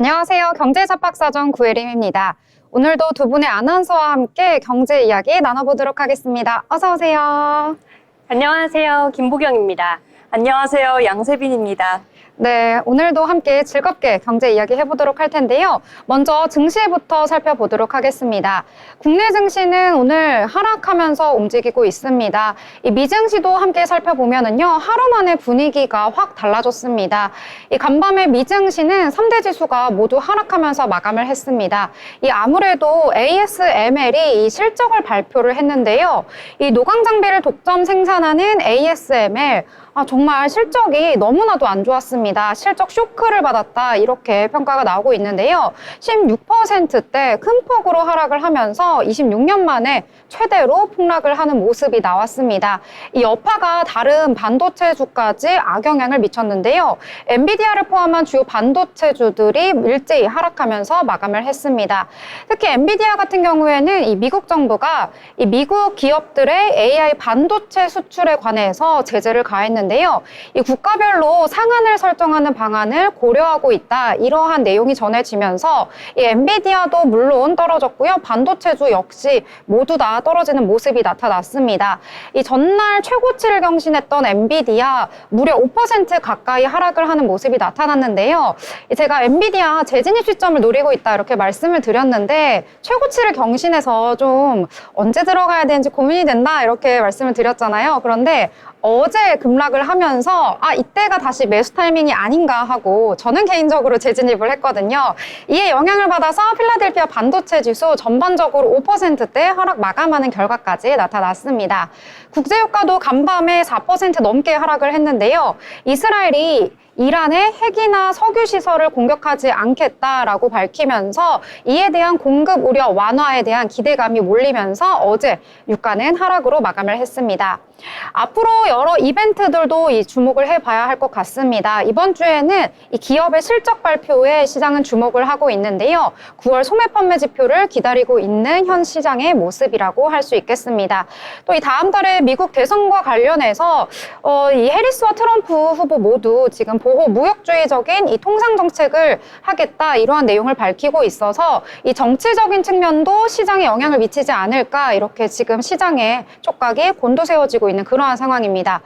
안녕하세요. 경제잡박사전 구혜림입니다. 오늘도 두 분의 아나운서와 함께 경제 이야기 나눠보도록 하겠습니다. 어서 오세요. 안녕하세요. 김보경입니다. 안녕하세요. 양세빈입니다. 네, 오늘도 함께 즐겁게 경제 이야기 해보도록 할 텐데요. 먼저 증시부터 살펴보도록 하겠습니다. 국내 증시는 오늘 하락하면서 움직이고 있습니다. 이 미증시도 함께 살펴보면은요, 하루 만에 분위기가 확 달라졌습니다. 이 간밤에 미증시는 3대 지수가 모두 하락하면서 마감을 했습니다. 이 아무래도 ASML이 이 실적을 발표를 했는데요. 이 노광 장비를 독점 생산하는 ASML, 정말 실적이 너무나도 안 좋았습니다. 실적 쇼크를 받았다 이렇게 평가가 나오고 있는데요. 16%대 큰 폭으로 하락을 하면서 26년 만에 최대로 폭락을 하는 모습이 나왔습니다. 이 여파가 다른 반도체주까지 악영향을 미쳤는데요. 엔비디아를 포함한 주요 반도체주들이 일제히 하락하면서 마감을 했습니다. 특히 엔비디아 같은 경우에는 이 미국 정부가 이 미국 기업들의 AI 반도체 수출에 관해서 제재를 가했는데요. 이 국가별로 상한을 설정하는 방안을 고려하고 있다. 이러한 내용이 전해지면서 이 엔비디아도 물론 떨어졌고요. 반도체주 역시 모두 다 떨어지는 모습이 나타났습니다. 이 전날 최고치를 경신했던 엔비디아 무려 5% 가까이 하락을 하는 모습이 나타났는데요. 제가 엔비디아 재진입 시점을 노리고 있다 이렇게 말씀을 드렸는데 최고치를 경신해서 좀 언제 들어가야 되는지 고민이 된다 이렇게 말씀을 드렸잖아요. 그런데 어제 급락을 하면서 이때가 다시 매수 타이밍이 아닌가 하고 저는 개인적으로 재진입을 했거든요. 이에 영향을 받아서 필라델피아 반도체 지수 전반적으로 5%대 하락 마감하는 결과까지 나타났습니다. 국제유가도 간밤에 4% 넘게 하락을 했는데요. 이스라엘이 이란의 핵이나 석유 시설을 공격하지 않겠다라고 밝히면서 이에 대한 공급 우려 완화에 대한 기대감이 몰리면서 어제 유가는 하락으로 마감을 했습니다. 앞으로 여러 이벤트들도 주목을 해봐야 할 것 같습니다. 이번 주에는 이 기업의 실적 발표에 시장은 주목을 하고 있는데요. 9월 소매 판매 지표를 기다리고 있는 현 시장의 모습이라고 할 수 있겠습니다. 또 이 다음 달에 미국 대선과 관련해서 이 해리스와 트럼프 후보 모두 지금 보호 무역주의적인 이 통상 정책을 하겠다 이러한 내용을 밝히고 있어서 이 정치적인 측면도 시장에 영향을 미치지 않을까 이렇게 지금 시장의 촉각이 곤두세워지고 있는 그러한 상황입니다.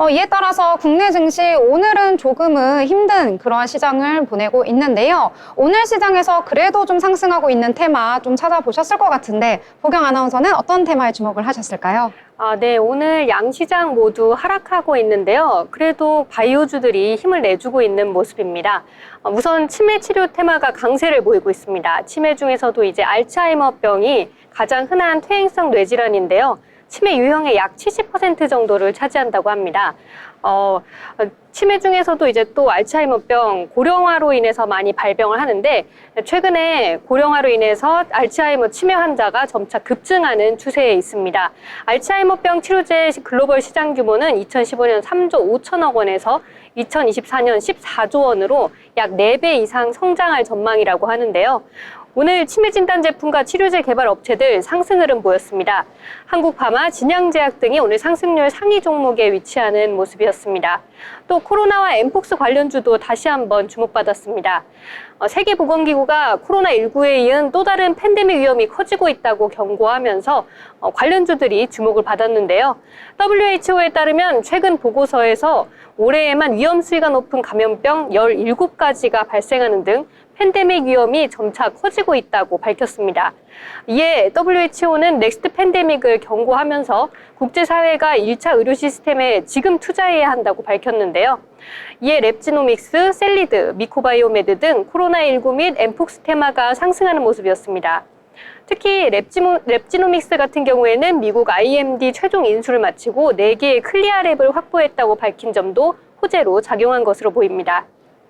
이에 따라서 국내 증시 오늘은 조금은 힘든 그러한 시장을 보내고 있는데요. 오늘 시장에서 그래도 좀 상승하고 있는 테마 좀 찾아보셨을 것 같은데 보경 아나운서는 어떤 테마에 주목을 하셨을까요? 네, 오늘 양시장 모두 하락하고 있는데요. 그래도 바이오주들이 힘을 내주고 있는 모습입니다. 우선 치매 치료 테마가 강세를 보이고 있습니다. 치매 중에서도 이제 알츠하이머병이 가장 흔한 퇴행성 뇌질환인데요. 치매 유형의 약 70% 정도를 차지한다고 합니다. 치매 중에서도 이제 또 알츠하이머병 고령화로 인해서 많이 발병을 하는데 최근에 고령화로 인해서 알츠하이머 치매 환자가 점차 급증하는 추세에 있습니다. 알츠하이머병 치료제 글로벌 시장 규모는 2015년 3조 5천억 원에서 2024년 14조 원으로 약 4배 이상 성장할 전망이라고 하는데요. 오늘 치매 진단 제품과 치료제 개발 업체들 상승 흐름 보였습니다. 한국파마, 진양제약 등이 오늘 상승률 상위 종목에 위치하는 모습이었습니다. 또 코로나와 엠폭스 관련주도 다시 한번 주목받았습니다. 세계보건기구가 코로나19에 이은 또 다른 팬데믹 위험이 커지고 있다고 경고하면서 관련주들이 주목을 받았는데요. WHO에 따르면 최근 보고서에서 올해에만 위험 수위가 높은 감염병 17가지가 발생하는 등 팬데믹 위험이 점차 커지고 있다고 밝혔습니다. 이에 WHO는 넥스트 팬데믹을 경고하면서 국제사회가 1차 의료 시스템에 지금 투자해야 한다고 밝혔는데요. 이에 랩지노믹스, 셀리드, 미코바이오메드 등 코로나19 및 엠폭스 테마가 상승하는 모습이었습니다. 특히 랩지노믹스 같은 경우에는 미국 IMD 최종 인수를 마치고 4개의 클리아랩을 확보했다고 밝힌 점도 호재로 작용한 것으로 보입니다.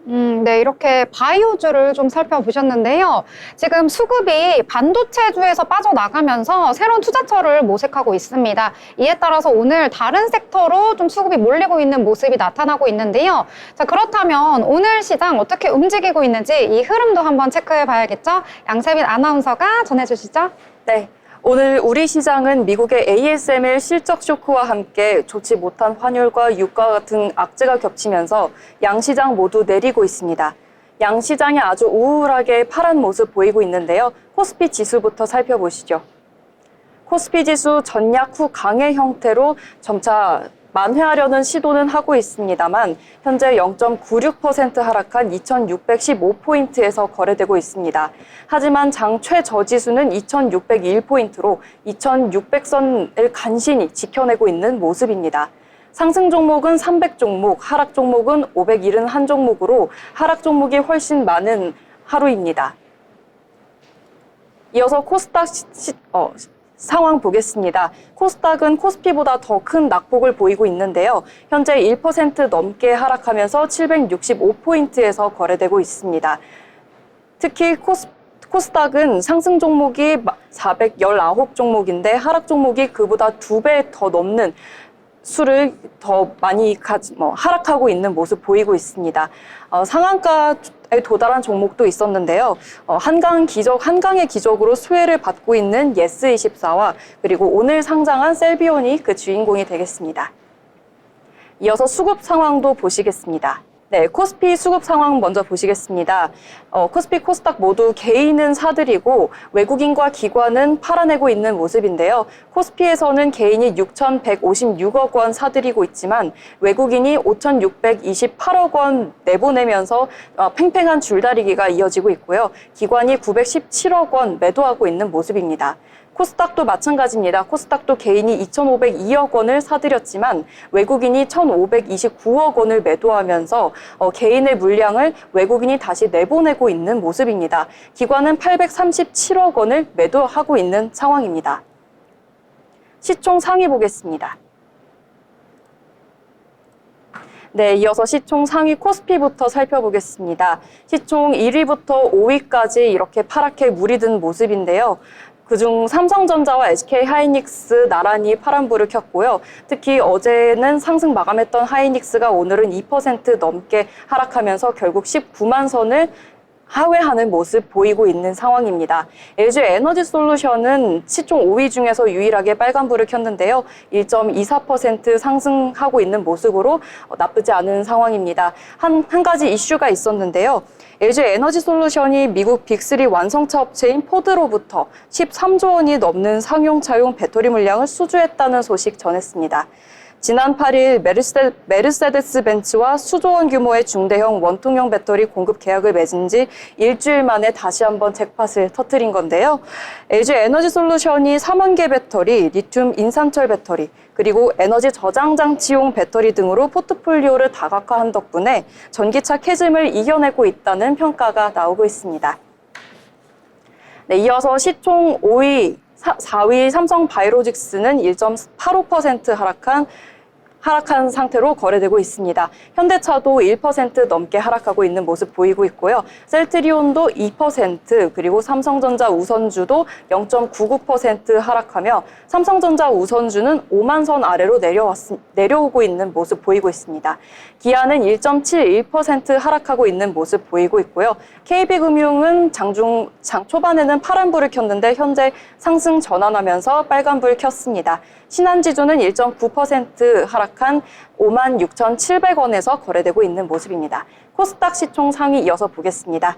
네, 이렇게 바이오주를 좀 살펴보셨는데요. 지금 수급이 반도체주에서 빠져나가면서 새로운 투자처를 모색하고 있습니다. 이에 따라서 오늘 다른 섹터로 좀 수급이 몰리고 있는 모습이 나타나고 있는데요. 자, 그렇다면 오늘 시장 어떻게 움직이고 있는지 이 흐름도 한번 체크해 봐야겠죠? 양세빈 아나운서가 전해주시죠. 네. 오늘 우리 시장은 미국의 ASML 실적 쇼크와 함께 좋지 못한 환율과 유가 같은 악재가 겹치면서 양시장 모두 내리고 있습니다. 양시장이 아주 우울하게 파란 모습 보이고 있는데요. 코스피 지수부터 살펴보시죠. 코스피 지수 전약 후 강의 형태로 점차 만회하려는 시도는 하고 있습니다만 현재 0.96% 하락한 2615포인트에서 거래되고 있습니다. 하지만 장 최저지수는 2601포인트로 2600선을 간신히 지켜내고 있는 모습입니다. 상승 종목은 300종목, 하락 종목은 571종목으로 하락 종목이 훨씬 많은 하루입니다. 이어서 코스닥 상황 보겠습니다. 코스닥은 코스피보다 더 큰 낙폭을 보이고 있는데요. 현재 1% 넘게 하락하면서 765포인트에서 거래되고 있습니다. 특히 코스닥은 상승 종목이 419종목인데 하락 종목이 그보다 2배 더 넘는 수를 더 많이 하락하고 있는 모습 보이고 있습니다. 상한가에 도달한 종목도 있었는데요. 한강의 기적으로 수혜를 받고 있는 예스24와 그리고 오늘 상장한 셀비온이 그 주인공이 되겠습니다. 이어서 수급 상황도 보시겠습니다. 네, 코스피 수급 상황 먼저 보시겠습니다. 코스피, 코스닥 모두 개인은 사들이고 외국인과 기관은 팔아내고 있는 모습인데요. 코스피에서는 개인이 6,156억 원 사들이고 있지만 외국인이 5,628억 원 내보내면서 팽팽한 줄다리기가 이어지고 있고요. 기관이 917억 원 매도하고 있는 모습입니다. 코스닥도 마찬가지입니다. 코스닥도 개인이 2,502억 원을 사들였지만 외국인이 1,529억 원을 매도하면서 개인의 물량을 외국인이 다시 내보내고 있는 모습입니다. 기관은 837억 원을 매도하고 있는 상황입니다. 시총 상위 보겠습니다. 네, 이어서 시총 상위 코스피부터 살펴보겠습니다. 시총 1위부터 5위까지 이렇게 파랗게 물이 든 모습인데요. 그중 삼성전자와 SK하이닉스 나란히 파란불을 켰고요. 특히 어제는 상승 마감했던 하이닉스가 오늘은 2% 넘게 하락하면서 결국 19만 선을 하회하는 모습 보이고 있는 상황입니다. LG 에너지솔루션은 시총 5위 중에서 유일하게 빨간불을 켰는데요. 1.24% 상승하고 있는 모습으로 나쁘지 않은 상황입니다. 한 가지 이슈가 있었는데요. LG 에너지솔루션이 미국 빅3 완성차 업체인 포드로부터 13조 원이 넘는 상용차용 배터리 물량을 수주했다는 소식 전했습니다. 지난 8일 메르세데스 벤츠와 수조원 규모의 중대형 원통형 배터리 공급 계약을 맺은 지 일주일 만에 다시 한번 잭팟을 터뜨린 건데요. LG 에너지 솔루션이 3원 개 배터리, 리튬 인산철 배터리, 그리고 에너지 저장 장치용 배터리 등으로 포트폴리오를 다각화한 덕분에 전기차 캐즘을 이겨내고 있다는 평가가 나오고 있습니다. 네, 이어서 시총 4위 삼성바이오로직스는 1.85% 하락한 상태로 거래되고 있습니다. 현대차도 1% 넘게 하락하고 있는 모습 보이고 있고요. 셀트리온도 2%, 그리고 삼성전자 우선주도 0.99% 하락하며 삼성전자 우선주는 5만 선 아래로 내려오고 있는 모습 보이고 있습니다. 기아는 1.71% 하락하고 있는 모습 보이고 있고요. KB금융은 장 초반에는 파란불을 켰는데 현재 상승 전환하면서 빨간불 켰습니다. 신한지주는 1.9% 하락한 56,700원에서 거래되고 있는 모습입니다. 코스닥 시총 상위 이어서 보겠습니다.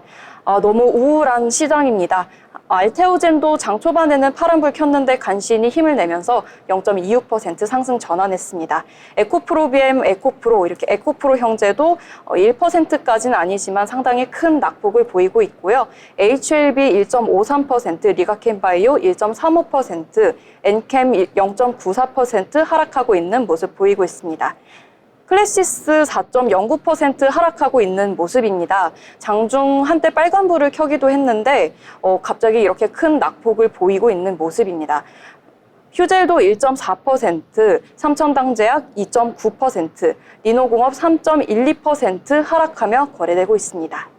너무 우울한 시장입니다. 알테오젠도 장 초반에는 파란불 켰는데 간신히 힘을 내면서 0.26% 상승 전환했습니다. 에코프로비엠, 에코프로, 이렇게 에코프로 형제도 1%까지는 아니지만 상당히 큰 낙폭을 보이고 있고요. HLB 1.53%, 리가캠바이오 1.35%, 엔캠 0.94% 하락하고 있는 모습 보이고 있습니다. 클래시스 4.09% 하락하고 있는 모습입니다. 장중 한때 빨간불을 켜기도 했는데 갑자기 이렇게 큰 낙폭을 보이고 있는 모습입니다. 휴젤도 1.4%, 삼천당제약 2.9%, 리노공업 3.12% 하락하며 거래되고 있습니다.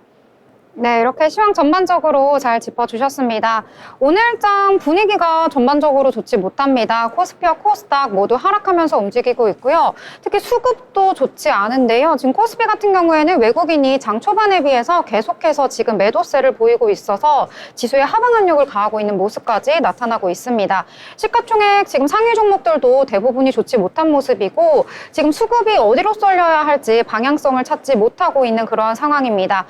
네, 이렇게 시황 전반적으로 잘 짚어주셨습니다. 오늘장 분위기가 전반적으로 좋지 못합니다. 코스피와 코스닥 모두 하락하면서 움직이고 있고요. 특히 수급도 좋지 않은데요. 지금 코스피 같은 경우에는 외국인이 장 초반에 비해서 계속해서 지금 매도세를 보이고 있어서 지수에 하방 압력을 가하고 있는 모습까지 나타나고 있습니다. 시가총액 지금 상위 종목들도 대부분이 좋지 못한 모습이고 지금 수급이 어디로 쏠려야 할지 방향성을 찾지 못하고 있는 그런 상황입니다.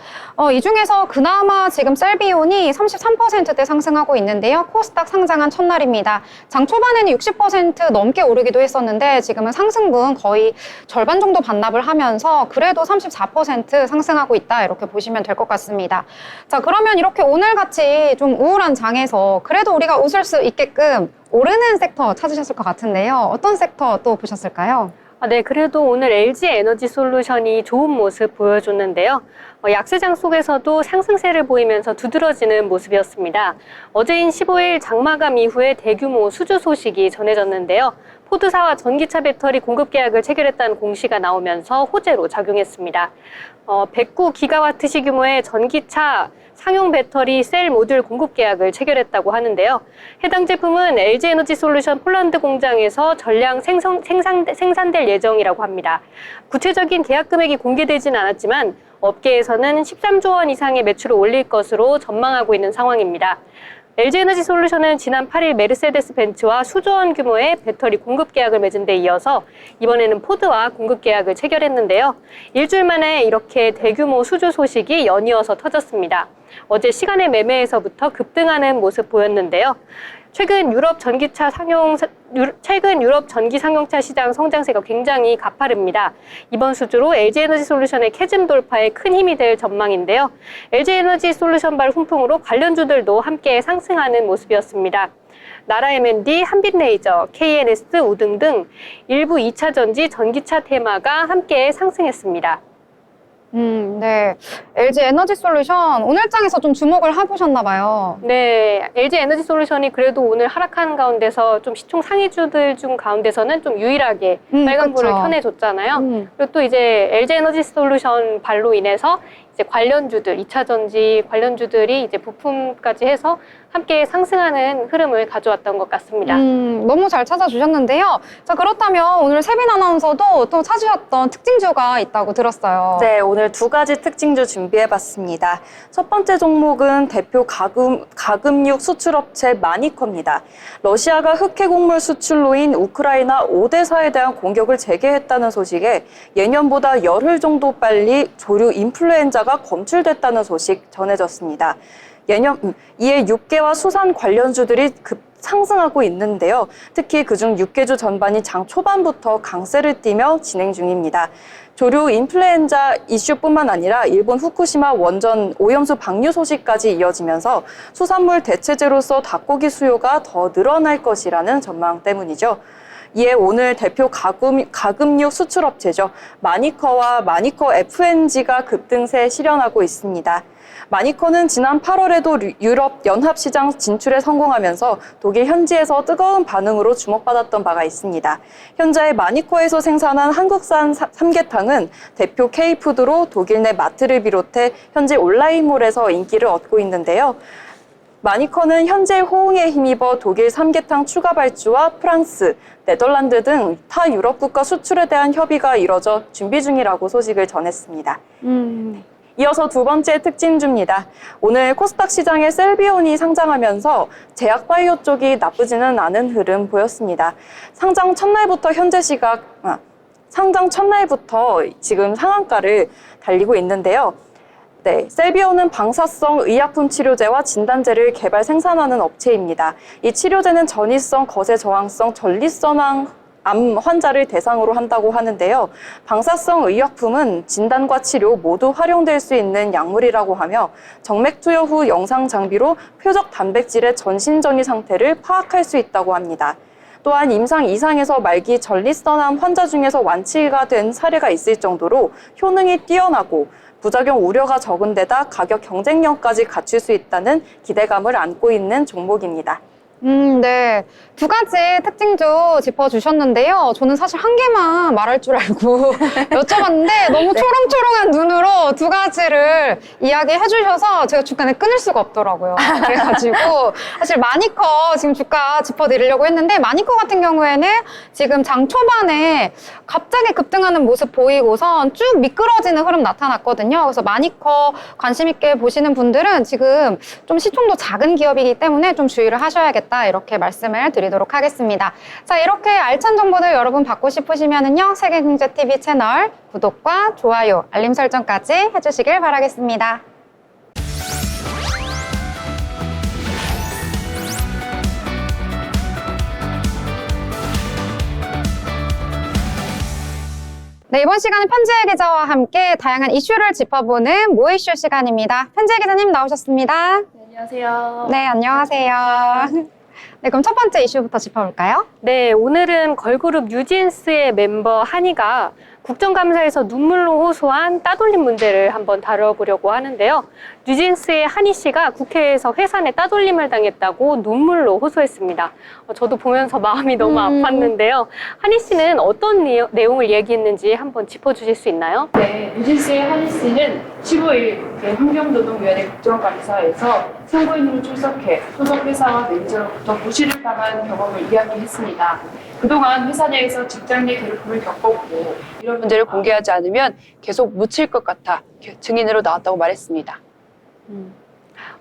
이 중에서 그나마 지금 셀비온이 33%대 상승하고 있는데요. 코스닥 상장한 첫날입니다. 장 초반에는 60% 넘게 오르기도 했었는데 지금은 상승분 거의 절반 정도 반납을 하면서 그래도 34% 상승하고 있다 이렇게 보시면 될 것 같습니다. 자, 그러면 이렇게 오늘같이 좀 우울한 장에서 그래도 우리가 웃을 수 있게끔 오르는 섹터 찾으셨을 것 같은데요. 어떤 섹터 또 보셨을까요? 네, 그래도 오늘 LG 에너지 솔루션이 좋은 모습 보여줬는데요. 약세장 속에서도 상승세를 보이면서 두드러지는 모습이었습니다. 어제인 15일 장마감 이후에 대규모 수주 소식이 전해졌는데요. 포드사와 전기차 배터리 공급 계약을 체결했다는 공시가 나오면서 호재로 작용했습니다. 109기가와트시 규모의 전기차 상용 배터리 셀 모듈 공급 계약을 체결했다고 하는데요. 해당 제품은 LG 에너지 솔루션 폴란드 공장에서 전량 생산될 예정이라고 합니다. 구체적인 계약 금액이 공개되지는 않았지만 업계에서는 13조 원 이상의 매출을 올릴 것으로 전망하고 있는 상황입니다. LG 에너지 솔루션은 지난 8일 메르세데스 벤츠와 수조 원 규모의 배터리 공급 계약을 맺은 데 이어서 이번에는 포드와 공급 계약을 체결했는데요. 일주일 만에 이렇게 대규모 수주 소식이 연이어서 터졌습니다. 어제 시간의 매매에서부터 급등하는 모습 보였는데요. 최근 유럽 전기 상용차 시장 성장세가 굉장히 가파릅니다. 이번 수주로 LG 에너지 솔루션의 캐즘 돌파에 큰 힘이 될 전망인데요. LG 에너지 솔루션발 훈풍으로 관련주들도 함께 상승하는 모습이었습니다. 나라 M&D, 한빛레이저, KNS, 우등 등 일부 2차 전지, 전기차 테마가 함께 상승했습니다. 네. LG 에너지 솔루션 오늘장에서 좀 주목을 해보셨나 봐요. 네, LG 에너지 솔루션이 그래도 오늘 하락하는 가운데서 좀 시총 상위주들 중 가운데서는 좀 유일하게 빨간불을 그쵸. 켜내줬잖아요. 그리고 또 이제 LG 에너지 솔루션 발로 인해서 이제 관련주들, 2차 전지 관련주들이 이제 부품까지 해서 함께 상승하는 흐름을 가져왔던 것 같습니다. 너무 잘 찾아주셨는데요. 자, 그렇다면 오늘 세빈 아나운서도 또 찾으셨던 특징주가 있다고 들었어요. 네, 오늘 두 가지 특징주 준비해봤습니다. 첫 번째 종목은 대표 가금육 수출업체 마니커입니다. 러시아가 흑해곡물 수출로인 우크라이나 오데사에 대한 공격을 재개했다는 소식에 예년보다 열흘 정도 빨리 조류 인플루엔자가 검출됐다는 소식 전해졌습니다. 이에 육계와 수산 관련주들이 급 상승하고 있는데요. 특히 그중 육계주 전반이 장 초반부터 강세를 띠며 진행 중입니다. 조류 인플루엔자 이슈뿐만 아니라 일본 후쿠시마 원전 오염수 방류 소식까지 이어지면서 수산물 대체제로서 닭고기 수요가 더 늘어날 것이라는 전망 때문이죠. 이에 오늘 대표 가금육 수출업체죠. 마니커와 마니커 FNG가 급등세 실현하고 있습니다. 마니커는 지난 8월에도 유럽 연합시장 진출에 성공하면서 독일 현지에서 뜨거운 반응으로 주목받았던 바가 있습니다. 현재 마니커에서 생산한 한국산 삼계탕은 대표 K푸드로 독일 내 마트를 비롯해 현지 온라인몰에서 인기를 얻고 있는데요. 마니커는 현재 호응에 힘입어 독일 삼계탕 추가 발주와 프랑스, 네덜란드 등 타 유럽 국가 수출에 대한 협의가 이뤄져 준비 중이라고 소식을 전했습니다. 이어서 두 번째 특징주입니다. 오늘 코스닥 시장에 셀비온이 상장하면서 제약바이오 쪽이 나쁘지는 않은 흐름 보였습니다. 상장 첫날부터 지금 상한가를 달리고 있는데요. 네, 셀비온은 방사성 의약품 치료제와 진단제를 개발 생산하는 업체입니다. 이 치료제는 전이성, 거세 저항성, 전립선암 환자를 대상으로 한다고 하는데요. 방사성 의약품은 진단과 치료 모두 활용될 수 있는 약물이라고 하며 정맥 투여 후 영상 장비로 표적 단백질의 전신전이 상태를 파악할 수 있다고 합니다. 또한 임상 2상에서 말기 전립선암 환자 중에서 완치가 된 사례가 있을 정도로 효능이 뛰어나고 부작용 우려가 적은 데다 가격 경쟁력까지 갖출 수 있다는 기대감을 안고 있는 종목입니다. 네. 두 가지 특징도 짚어주셨는데요. 저는 사실 한 개만 말할 줄 알고 여쭤봤는데 너무 초롱초롱한 눈으로 두 가지를 이야기해 주셔서 제가 중간에 끊을 수가 없더라고요. 그래가지고 사실 마니커 지금 주가 짚어드리려고 했는데 마니커 같은 경우에는 지금 장 초반에 갑자기 급등하는 모습 보이고선 쭉 미끄러지는 흐름 나타났거든요. 그래서 마니커 관심 있게 보시는 분들은 지금 좀 시총도 작은 기업이기 때문에 좀 주의를 하셔야겠다 이렇게 말씀을 드리도록 하겠습니다. 자, 이렇게 알찬 정보들 여러분 받고 싶으시면은요 세계경제TV 채널 구독과 좋아요, 알림 설정까지 해주시길 바라겠습니다. 네, 이번 시간은 편지혜 기자와 함께 다양한 이슈를 짚어보는 모이슈 시간입니다. 편지혜 기자님 나오셨습니다. 안녕하세요. 네, 안녕하세요. 네, 그럼 첫 번째 이슈부터 짚어볼까요? 네, 오늘은 걸그룹 뉴진스의 멤버 한이가 국정감사에서 눈물로 호소한 따돌림 문제를 한번 다뤄보려고 하는데요. 뉴진스의 한이 씨가 국회에서 회사 내 따돌림을 당했다고 눈물로 호소했습니다. 저도 보면서 마음이 너무 아팠는데요. 한이 씨는 어떤 내용을 얘기했는지 한번 짚어주실 수 있나요? 네, 뉴진스의 한희 씨는 15일 국회 환경노동위원회 국정감사에서 선거인으로 출석해 소속 회사와 매니저로부터 무시를 당한 경험을 이야기했습니다. 그동안 회사 내에서 직장 내 괴롭힘을 겪었고 이런 문제를 공개하지 않으면 계속 묻힐 것 같아 증인으로 나왔다고 말했습니다.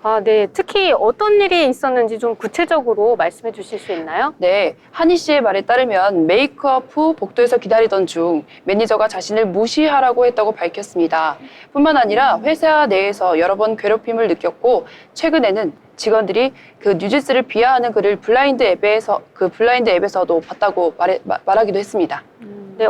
아, 네. 특히 어떤 일이 있었는지 좀 구체적으로 말씀해 주실 수 있나요? 네, 한희 씨의 말에 따르면 메이크업 후 복도에서 기다리던 중 매니저가 자신을 무시하라고 했다고 밝혔습니다. 뿐만 아니라 회사 내에서 여러 번 괴롭힘을 느꼈고 최근에는 직원들이 그 뉴진스를 비하하는 글을 블라인드 앱에서도 봤다고 말하기도 했습니다. 네,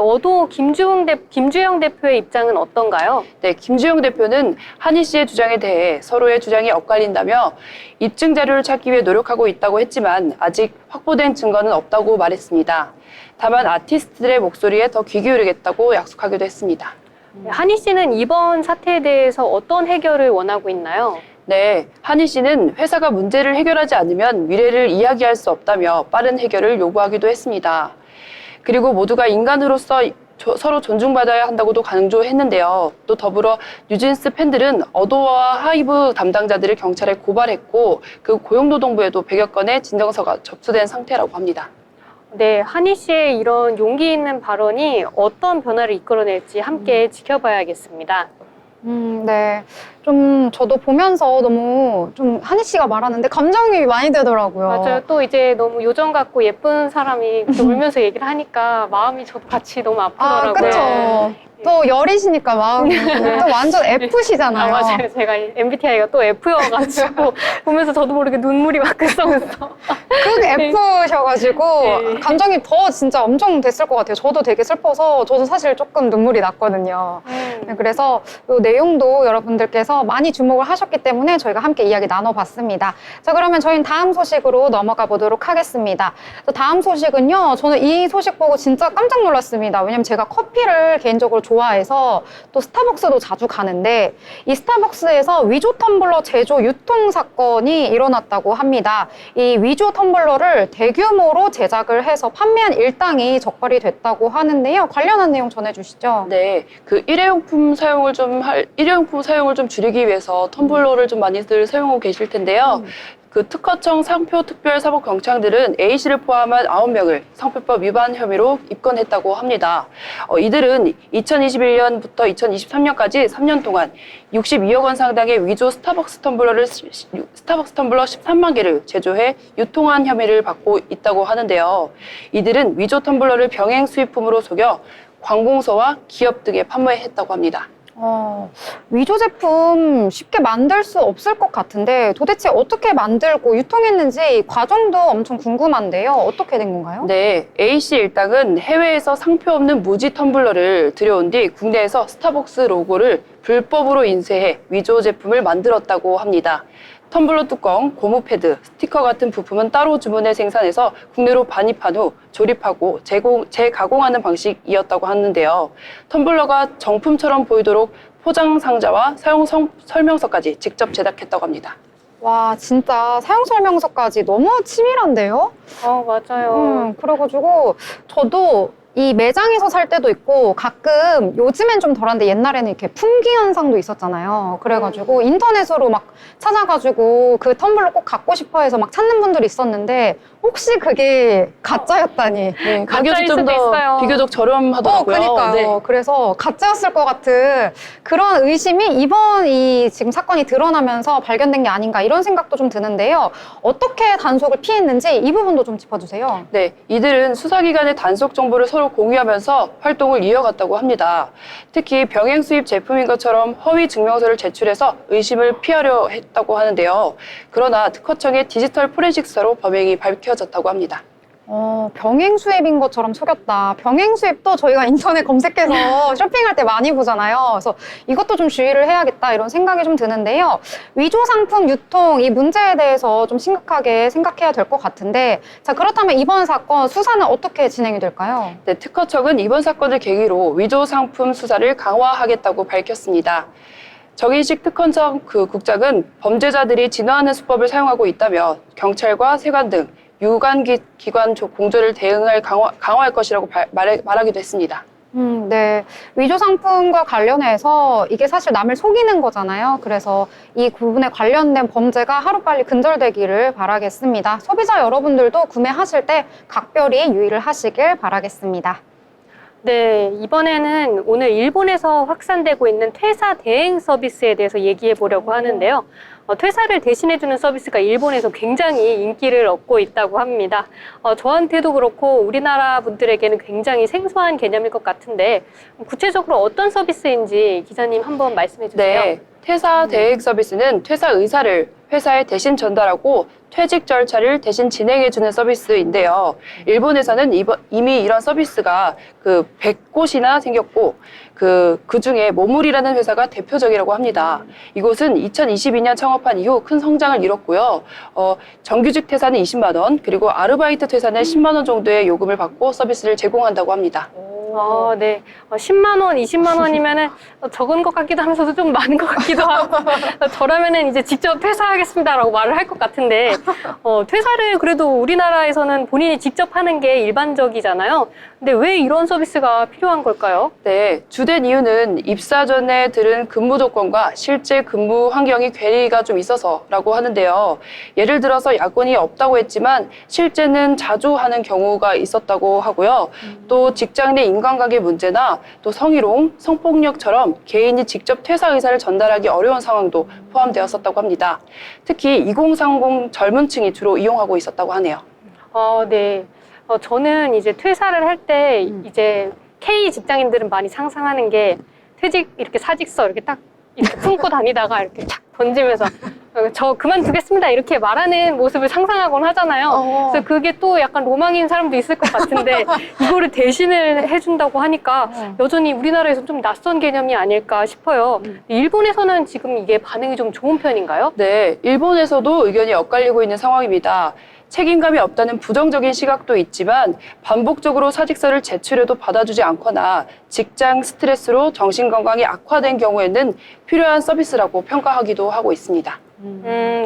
김주영 대표의 입장은 어떤가요? 네, 김주영 대표는 한희 씨의 주장에 대해 서로의 주장이 엇갈린다며 입증 자료를 찾기 위해 노력하고 있다고 했지만 아직 확보된 증거는 없다고 말했습니다. 다만 아티스트들의 목소리에 더 귀 기울이겠다고 약속하기도 했습니다. 한희 씨는 이번 사태에 대해서 어떤 해결을 원하고 있나요? 네, 한희 씨는 회사가 문제를 해결하지 않으면 미래를 이야기할 수 없다며 빠른 해결을 요구하기도 했습니다. 그리고 모두가 인간으로서 서로 존중받아야 한다고도 강조했는데요. 또 더불어 뉴진스 팬들은 어도어와 하이브 담당자들을 경찰에 고발했고 그 고용노동부에도 100여 건의 진정서가 접수된 상태라고 합니다. 네, 한희 씨의 이런 용기 있는 발언이 어떤 변화를 이끌어낼지 함께 지켜봐야겠습니다. 네. 좀 저도 보면서 너무 좀 한희 씨가 말하는데 감정이 많이 되더라고요. 맞아요. 또 이제 너무 요정 같고 예쁜 사람이 이렇게 울면서 얘기를 하니까 마음이 저도 같이 너무 아프더라고요. 아, 그쵸. 또 열이시니까 마음이 또 완전 F시잖아요. 아, 맞아요. 제가 MBTI가 또 F여가지고 보면서 저도 모르게 눈물이 막 글썽글썽. 그 F셔가지고 네. 감정이 더 진짜 엄청 됐을 것 같아요. 저도 되게 슬퍼서 저도 사실 조금 눈물이 났거든요. 네, 그래서 이 내용도 여러분들께서 많이 주목을 하셨기 때문에 저희가 함께 이야기 나눠봤습니다. 자, 그러면 저희는 다음 소식으로 넘어가 보도록 하겠습니다. 다음 소식은요. 저는 이 소식 보고 진짜 깜짝 놀랐습니다. 왜냐면 제가 커피를 개인적으로 좋아해서 또 스타벅스도 자주 가는데 이 스타벅스에서 위조 텀블러 제조 유통 사건이 일어났다고 합니다. 이 위조 텀블러를 대규모로 제작을 해서 판매한 일당이 적발이 됐다고 하는데요. 관련한 내용 전해주시죠. 네, 그 일회용품 사용을 좀 줄이기 위해서 텀블러를 좀 많이들 사용하고 계실 텐데요. 그 특허청 상표특별사법경찰들은 A씨를 포함한 9명을 상표법 위반 혐의로 입건했다고 합니다. 이들은 2021년부터 2023년까지 3년 동안 62억 원 상당의 위조 스타벅스 텀블러 13만 개를 제조해 유통한 혐의를 받고 있다고 하는데요. 이들은 위조 텀블러를 병행 수입품으로 속여 관공서와 기업 등에 판매했다고 합니다. 위조 제품 쉽게 만들 수 없을 것 같은데 도대체 어떻게 만들고 유통했는지 이 과정도 엄청 궁금한데요. 어떻게 된 건가요? 네, A씨 일당은 해외에서 상표 없는 무지 텀블러를 들여온 뒤 국내에서 스타벅스 로고를 불법으로 인쇄해 위조 제품을 만들었다고 합니다. 텀블러 뚜껑, 고무 패드, 스티커 같은 부품은 따로 주문해 생산해서 국내로 반입한 후 조립하고 재가공하는 방식이었다고 하는데요. 텀블러가 정품처럼 보이도록 포장 상자와 사용 설명서까지 직접 제작했다고 합니다. 와, 진짜 사용 설명서까지 너무 치밀한데요? 맞아요. 그래가지고 저도 이 매장에서 살 때도 있고 가끔 요즘엔 좀 덜한데 옛날에는 이렇게 품귀 현상도 있었잖아요. 그래가지고 인터넷으로 막 찾아가지고 그 텀블러 꼭 갖고 싶어 해서 막 찾는 분들이 있었는데 혹시 그게 가짜였다니. 네, 가격이 가짜일 좀 수도 더 있어요. 비교적 저렴하더라고요. 그러니까요. 네. 그래서 가짜였을 것 같은 그런 의심이 이번 이 지금 사건이 드러나면서 발견된 게 아닌가 이런 생각도 좀 드는데요. 어떻게 단속을 피했는지 이 부분도 좀 짚어주세요. 네, 이들은 수사기관의 단속 정보를 서로 공유하면서 활동을 이어갔다고 합니다. 특히 병행 수입 제품인 것처럼 허위 증명서를 제출해서 의심을 피하려 했다고 하는데요. 그러나 특허청의 디지털 포렌식 수사로 범행이 밝혀졌다고 합니다. 병행 수입인 것처럼 속였다. 병행 수입도 저희가 인터넷 검색해서 쇼핑할 때 많이 보잖아요. 그래서 이것도 좀 주의를 해야겠다 이런 생각이 좀 드는데요. 위조 상품 유통 이 문제에 대해서 좀 심각하게 생각해야 될 것 같은데 자 그렇다면 이번 사건 수사는 어떻게 진행이 될까요? 네, 특허청은 이번 사건을 계기로 위조 상품 수사를 강화하겠다고 밝혔습니다. 정인식 특허청 국장은 범죄자들이 진화하는 수법을 사용하고 있다며 경찰과 세관 등 유관 기관 공조를 대응할 강화할 것이라고 말하기도 했습니다. 네. 위조 상품과 관련해서 이게 사실 남을 속이는 거잖아요. 그래서 이 부분에 관련된 범죄가 하루빨리 근절되기를 바라겠습니다. 소비자 여러분들도 구매하실 때 각별히 유의를 하시길 바라겠습니다. 네, 이번에는 오늘 일본에서 확산되고 있는 퇴사 대행 서비스에 대해서 얘기해 보려고 하는데요. 퇴사를 대신해주는 서비스가 일본에서 굉장히 인기를 얻고 있다고 합니다. 저한테도 그렇고 우리나라 분들에게는 굉장히 생소한 개념일 것 같은데 구체적으로 어떤 서비스인지 기자님 한번 말씀해 주세요. 네, 퇴사 대행 서비스는 퇴사 의사를 회사에 대신 전달하고 퇴직 절차를 대신 진행해주는 서비스인데요. 일본에서는 이미 이런 서비스가 100곳이나 생겼고 그 중에 모물이라는 회사가 대표적이라고 합니다. 이곳은 2022년 창업한 이후 큰 성장을 이뤘고요. 정규직 퇴사는 20만 원, 그리고 아르바이트 퇴사는 10만 원 정도의 요금을 받고 서비스를 제공한다고 합니다. 네. 10만 원, 20만 원이면은 적은 것 같기도 하면서도 좀 많은 것 같기도 하고 저라면은 이제 직접 퇴사하겠습니다라고 말을 할 것 같은데 퇴사를 그래도 우리나라에서는 본인이 직접 하는 게 일반적이잖아요. 근데 왜 이런 서비스가 필요한 걸까요? 네, 주된 이유는 입사 전에 들은 근무 조건과 실제 근무 환경이 괴리가 좀 있어서라고 하는데요. 예를 들어서 야근이 없다고 했지만 실제는 자주 하는 경우가 있었다고 하고요. 또 직장 내 인간관계 문제나 또 성희롱, 성폭력처럼 개인이 직접 퇴사 의사를 전달하기 어려운 상황도 포함되었었다고 합니다. 특히 2030 젊은 층이 주로 이용하고 있었다고 하네요. 네. 저는 이제 퇴사를 할 때 이제 K 직장인들은 많이 상상하는 게 퇴직 이렇게 사직서 이렇게 딱 이렇게 품고 다니다가 이렇게 탁 던지면서 저 그만두겠습니다 이렇게 말하는 모습을 상상하곤 하잖아요. 그래서 그게 또 약간 로망인 사람도 있을 것 같은데 이거를 대신을 해준다고 하니까 여전히 우리나라에서 좀 낯선 개념이 아닐까 싶어요. 일본에서는 지금 이게 반응이 좀 좋은 편인가요? 네, 일본에서도 의견이 엇갈리고 있는 상황입니다. 책임감이 없다는 부정적인 시각도 있지만 반복적으로 사직서를 제출해도 받아주지 않거나 직장 스트레스로 정신건강이 악화된 경우에는 필요한 서비스라고 평가하기도 하고 있습니다.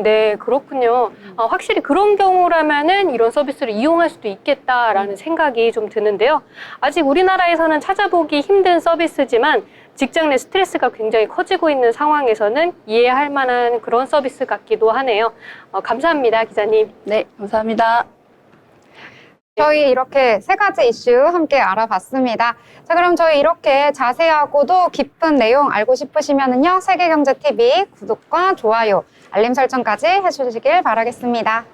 네, 그렇군요. 확실히 그런 경우라면은 이런 서비스를 이용할 수도 있겠다라는 생각이 좀 드는데요. 아직 우리나라에서는 찾아보기 힘든 서비스지만 직장 내 스트레스가 굉장히 커지고 있는 상황에서는 이해할 만한 그런 서비스 같기도 하네요. 감사합니다, 기자님. 네, 감사합니다. 저희 이렇게 세 가지 이슈 함께 알아봤습니다. 자, 그럼 저희 이렇게 자세하고도 깊은 내용 알고 싶으시면은요, 세계경제TV 구독과 좋아요, 알림 설정까지 해주시길 바라겠습니다.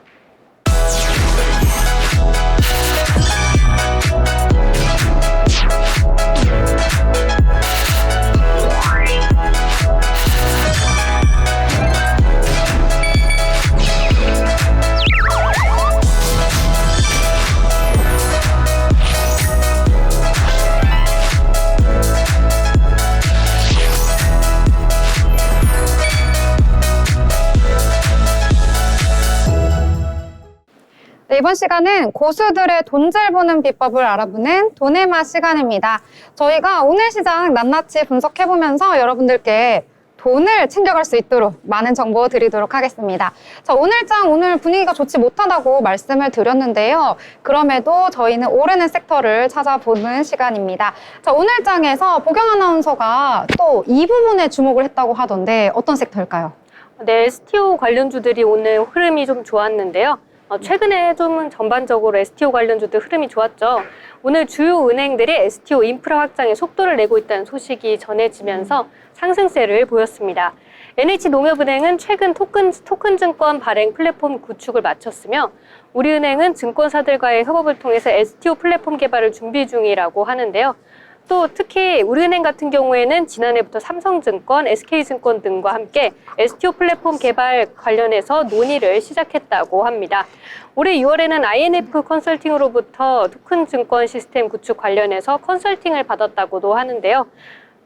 네, 이번 시간은 고수들의 돈 잘 버는 비법을 알아보는 돈의 맛 시간입니다. 저희가 오늘 시장 낱낱이 분석해보면서 여러분들께 돈을 챙겨갈 수 있도록 많은 정보 드리도록 하겠습니다. 자, 오늘 분위기가 좋지 못하다고 말씀을 드렸는데요. 그럼에도 저희는 오르는 섹터를 찾아보는 시간입니다. 자, 오늘 장에서 보경 아나운서가 또 이 부분에 주목을 했다고 하던데 어떤 섹터일까요? 네, STO 관련주들이 오늘 흐름이 좀 좋았는데요. 최근에 좀 전반적으로 STO 관련주들 흐름이 좋았죠. 오늘 주요 은행들이 STO 인프라 확장에 속도를 내고 있다는 소식이 전해지면서 상승세를 보였습니다. NH농협은행은 최근 토큰 증권 발행 플랫폼 구축을 마쳤으며 우리은행은 증권사들과의 협업을 통해서 STO 플랫폼 개발을 준비 중이라고 하는데요. 또 특히 우리은행 같은 경우에는 지난해부터 삼성증권, SK증권 등과 함께 STO 플랫폼 개발 관련해서 논의를 시작했다고 합니다. 올해 6월에는 INF 컨설팅으로부터 토큰 증권 시스템 구축 관련해서 컨설팅을 받았다고도 하는데요.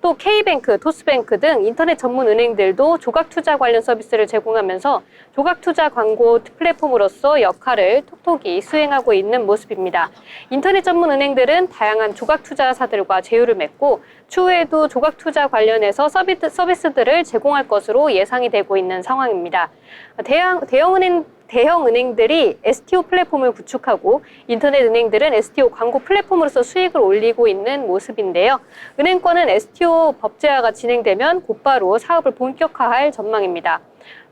또 K뱅크, 토스뱅크 등 인터넷 전문 은행들도 조각투자 관련 서비스를 제공하면서 조각투자 광고 플랫폼으로서 역할을 톡톡히 수행하고 있는 모습입니다. 인터넷 전문 은행들은 다양한 조각투자사들과 제휴를 맺고 추후에도 조각투자 관련해서 서비스들을 제공할 것으로 예상이 되고 있는 상황입니다. 대형 은행들이 STO 플랫폼을 구축하고 인터넷 은행들은 STO 광고 플랫폼으로서 수익을 올리고 있는 모습인데요. 은행권은 STO 법제화가 진행되면 곧바로 사업을 본격화할 전망입니다.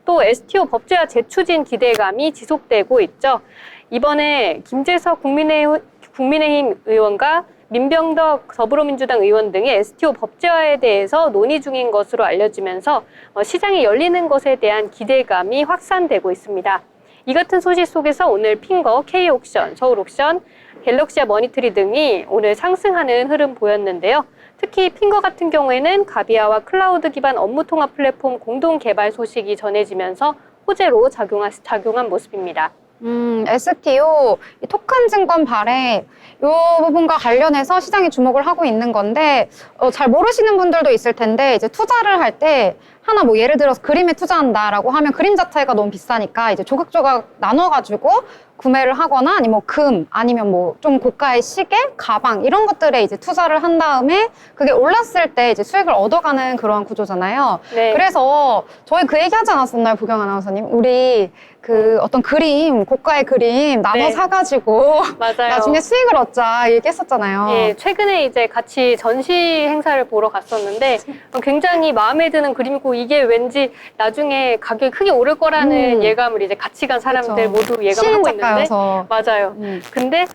또 STO 법제화 재추진 기대감이 지속되고 있죠. 이번에 김재석 국민의힘 의원과 민병덕 더불어민주당 의원 등의 STO 법제화에 대해서 논의 중인 것으로 알려지면서 시장이 열리는 것에 대한 기대감이 확산되고 있습니다. 이 같은 소식 속에서 오늘 핑거, K옥션, 서울옥션, 갤럭시아 머니터리 등이 오늘 상승하는 흐름 보였는데요. 특히 핑거 같은 경우에는 가비아와 클라우드 기반 업무 통합 플랫폼 공동 개발 소식이 전해지면서 호재로 작용한 모습입니다. STO, 이 토큰 증권 발행, 이 부분과 관련해서 시장이 주목을 하고 있는 건데, 잘 모르시는 분들도 있을 텐데, 이제 투자를 할 때, 하나 뭐 예를 들어서 그림에 투자한다라고 하면 그림 자체가 너무 비싸니까 이제 조각조각 나눠가지고 구매를 하거나 아니면 뭐 금 아니면 뭐 좀 고가의 시계, 가방 이런 것들에 이제 투자를 한 다음에 그게 올랐을 때 이제 수익을 얻어가는 그러한 구조잖아요. 네. 그래서 저희 그 얘기 하지 않았었나요, 보경 아나운서님? 우리 그 어떤 그림, 고가의 그림 나눠 네. 사가지고 맞아요. 나중에 수익을 얻자 얘기했었잖아요. 예, 최근에 이제 같이 전시 행사를 보러 갔었는데 굉장히 마음에 드는 그림이고 이게 왠지 나중에 가격이 크게 오를 거라는 예감을 이제 같이 간 사람들 그쵸. 모두 예감하고 시인 있는데 작가여서. 맞아요. 근데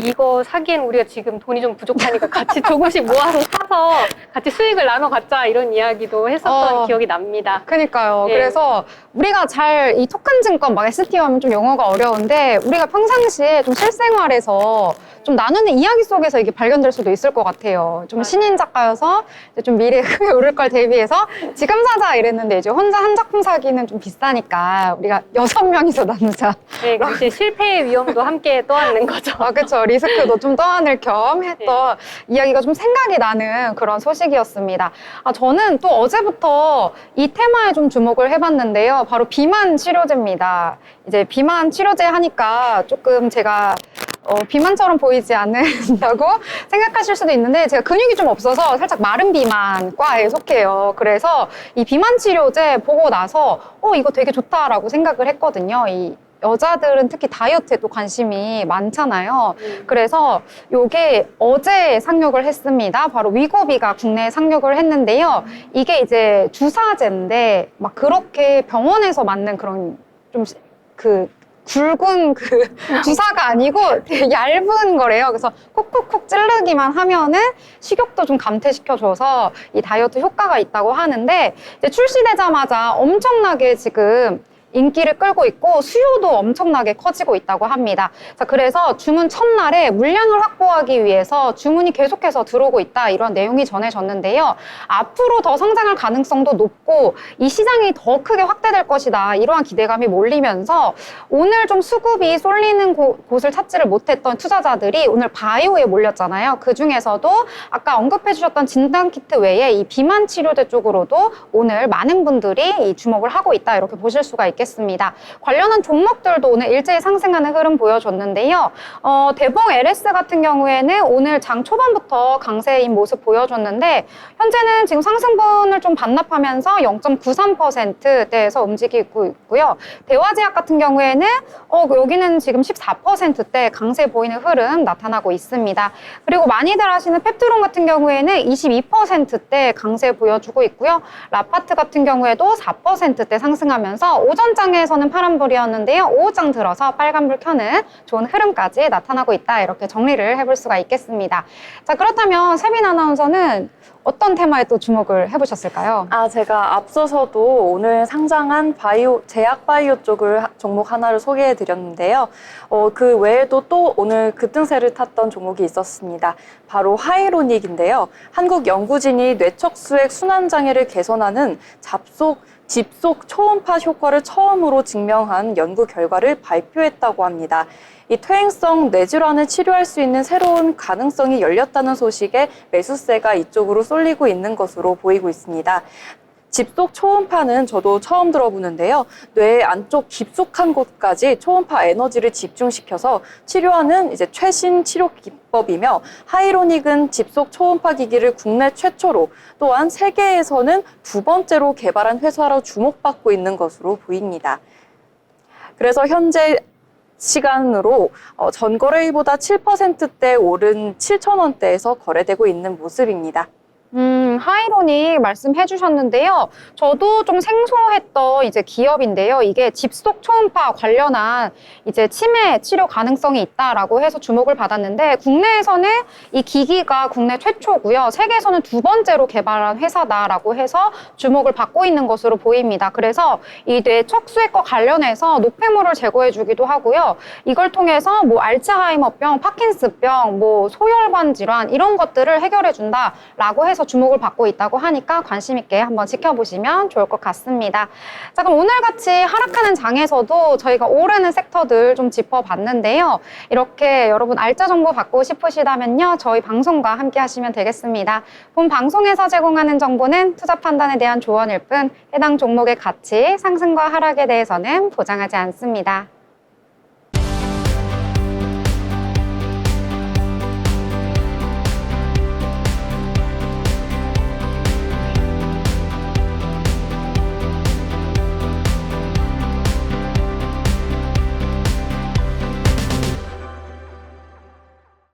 이거 사기엔 우리가 지금 돈이 좀 부족하니까 같이 조금씩 모아서 사서 같이 수익을 나눠 갖자 이런 이야기도 했었던 기억이 납니다. 그러니까요. 예. 그래서 우리가 잘 이 토큰 증권 막 STO 하면 좀 용어가 어려운데 우리가 평상시에 좀 실생활에서 좀 나누는 이야기 속에서 이게 발견될 수도 있을 것 같아요. 좀 신인 작가여서 이제 좀 미래에 크게 오를 걸 대비해서 지금 사자 이랬는데 이제 혼자 한 작품 사기는 좀 비싸니까 우리가 6명이서 나누자. 네, 이제 실패의 위험도 함께 떠안는 거죠. 아, 그쵸. 리스크도 좀 떠안을 겸 했던 이야기가 좀 생각이 나는 그런 소식이었습니다. 저는 또 어제부터 이 테마에 좀 주목을 해봤는데요. 바로 비만 치료제입니다. 이제 비만 치료제 하니까 조금 제가 비만처럼 보이지 않는다고 생각하실 수도 있는데 제가 근육이 좀 없어서 살짝 마른 비만과에 속해요. 그래서 이 비만 치료제 보고 나서 이거 되게 좋다라고 생각을 했거든요. 이 여자들은 특히 다이어트에 또 관심이 많잖아요. 그래서 요게 어제 상륙을 했습니다. 바로 위고비가 국내에 상륙을 했는데요. 이게 이제 주사제인데 막 그렇게 병원에서 맞는 그런 좀 굵은 주사가 아니고 되게 얇은 거래요. 그래서 콕콕콕 찌르기만 하면은 식욕도 좀 감퇴시켜줘서 이 다이어트 효과가 있다고 하는데 이제 출시되자마자 엄청나게 지금 인기를 끌고 있고 수요도 엄청나게 커지고 있다고 합니다. 자, 그래서 주문 첫날에 물량을 확보하기 위해서 주문이 계속해서 들어오고 있다 이런 내용이 전해졌는데요. 앞으로 더 성장할 가능성도 높고 이 시장이 더 크게 확대될 것이다 이러한 기대감이 몰리면서 오늘 좀 수급이 쏠리는 곳을 찾지를 못했던 투자자들이 오늘 바이오에 몰렸잖아요. 그 중에서도 아까 언급해 주셨던 진단키트 외에 이 비만 치료제 쪽으로도 오늘 많은 분들이 이 주목을 하고 있다 이렇게 보실 수가 있겠습니다. 있겠습니다. 관련한 종목들도 오늘 일제히 상승하는 흐름 보여줬는데요. 대봉 LS 같은 경우에는 오늘 장 초반부터 강세인 모습 보여줬는데 현재는 지금 상승분을 좀 반납하면서 0.93%대에서 움직이고 있고요. 대화제약 같은 경우에는 여기는 지금 14%대 강세 보이는 흐름 나타나고 있습니다. 그리고 많이들 하시는 펩트론 같은 경우에는 22%대 강세 보여주고 있고요. 라파트 같은 경우에도 4%대 상승하면서 오전장에서는 파란불이었는데요. 오후장 들어서 빨간불 켜는 좋은 흐름까지 나타나고 있다. 이렇게 정리를 해볼 수가 있겠습니다. 자, 그렇다면 세빈 아나운서는 어떤 테마에 또 주목을 해보셨을까요? 제가 앞서서도 오늘 상장한 제약 바이오 쪽을 종목 하나를 소개해 드렸는데요. 그 외에도 또 오늘 급등세를 탔던 종목이 있었습니다. 바로 하이로닉인데요. 한국 연구진이 뇌척수액 순환장애를 개선하는 집속 초음파 효과를 처음으로 증명한 연구 결과를 발표했다고 합니다. 이 퇴행성 뇌질환을 치료할 수 있는 새로운 가능성이 열렸다는 소식에 매수세가 이쪽으로 쏠리고 있는 것으로 보이고 있습니다. 집속 초음파는 저도 처음 들어보는데요. 뇌 안쪽 깊숙한 곳까지 초음파 에너지를 집중시켜서 치료하는 이제 최신 치료 기법이며 하이로닉은 집속 초음파 기기를 국내 최초로 또한 세계에서는 두 번째로 개발한 회사로 주목받고 있는 것으로 보입니다. 그래서 현재 시간으로 전거래일보다 7%대 오른 7,000원대에서 거래되고 있는 모습입니다. 하이로닉 말씀해 주셨는데요. 저도 좀 생소했던 이제 기업인데요. 이게 집속 초음파 관련한 이제 치매 치료 가능성이 있다라고 해서 주목을 받았는데 국내에서는 이 기기가 국내 최초고요. 세계에서는 두 번째로 개발한 회사다라고 해서 주목을 받고 있는 것으로 보입니다. 그래서 이 뇌척수액과 관련해서 노폐물을 제거해 주기도 하고요. 이걸 통해서 뭐 알츠하이머병, 파킨스병, 뭐 소혈관 질환 이런 것들을 해결해 준다라고 해서 주목을 받고 있다고 하니까 관심 있게 한번 지켜보시면 좋을 것 같습니다. 자, 그럼 오늘같이 하락하는 장에서도 저희가 오르는 섹터들 좀 짚어봤는데요. 이렇게 여러분 알짜 정보 받고 싶으시다면요. 저희 방송과 함께 하시면 되겠습니다. 본 방송에서 제공하는 정보는 투자 판단에 대한 조언일 뿐 해당 종목의 가치, 상승과 하락에 대해서는 보장하지 않습니다.